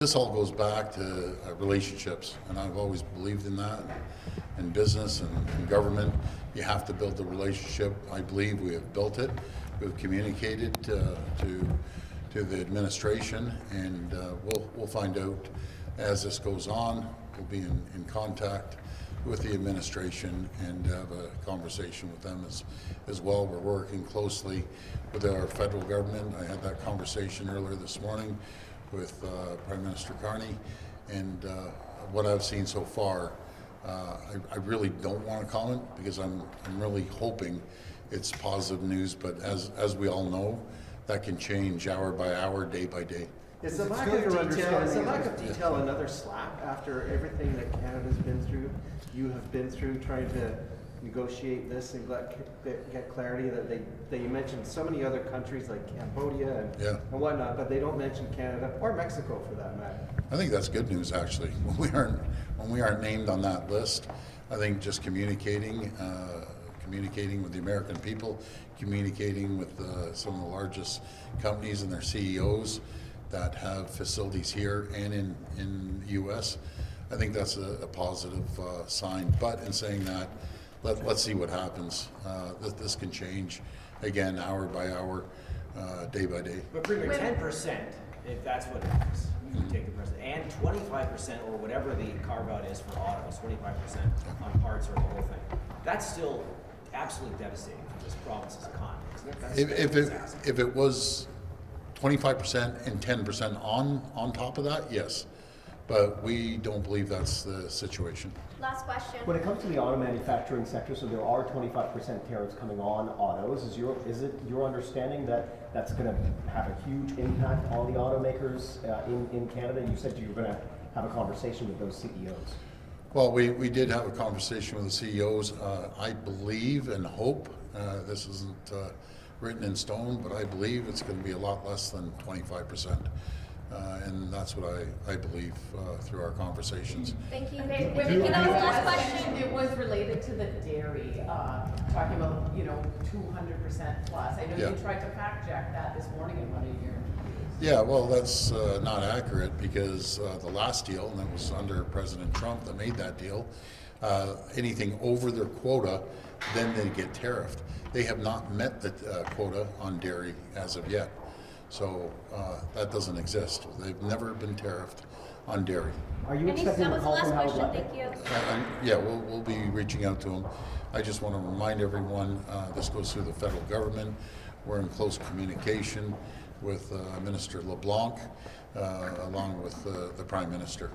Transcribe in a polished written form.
This all goes back to relationships, and I've always believed in that. In business and in government, you have to build the relationship. I believe we have built it. We've communicated to the administration, and we'll find out as this goes on. We'll be in contact with the administration and have a conversation with them as well. We're working closely with our federal government. I had that conversation earlier this morning with Prime Minister Carney, and what I've seen so far, I really don't want to comment because I'm really hoping it's positive news, but as we all know, that can change hour by hour, day by day. Is the lack of detail another slap after everything that Canada's been through, you have been through trying to negotiate this and get clarity that you mentioned so many other countries like Cambodia and whatnot, but they don't mention Canada or Mexico for that matter? I think that's good news actually. When we aren't named on that list, I think just communicating with the American people, communicating with some of the largest companies and their CEOs that have facilities here and in the U.S., I think that's a positive sign. But in saying that, let's see what happens. This can change again, hour by hour, day by day. But Premier, 10%, if that's what it is, you take the president, and 25% or whatever the carve-out is for autos, 25% on parts or the whole thing. That's still absolutely devastating for this province's economy, isn't it? If it was 25% and 10% on top of that, yes. But we don't believe that's the situation. Last question. When it comes to the auto manufacturing sector, so there are 25% tariffs coming on autos. Is it your understanding that that's going to have a huge impact on the automakers in Canada? You said you were going to have a conversation with those CEOs. Well, we did have a conversation with the CEOs. I believe and hope, this isn't written in stone, but I believe it's going to be a lot less than 25%. And that's what I believe through our conversations. Thank you. Okay, That was the last question. It was related to the dairy, talking about 200% plus. I know you tried to fact check that this morning in one of your interviews. Yeah, well, that's not accurate because the last deal, and that was under President Trump that made that deal, anything over their quota, then they get tariffed. They have not met the quota on dairy as of yet. So that doesn't exist. They've never been tariffed on dairy. Are you expecting That a was the call last from question. Howard? Thank you. Yeah, we'll be reaching out to them. I just want to remind everyone, this goes through the federal government. We're in close communication with Minister LeBlanc, along with the Prime Minister.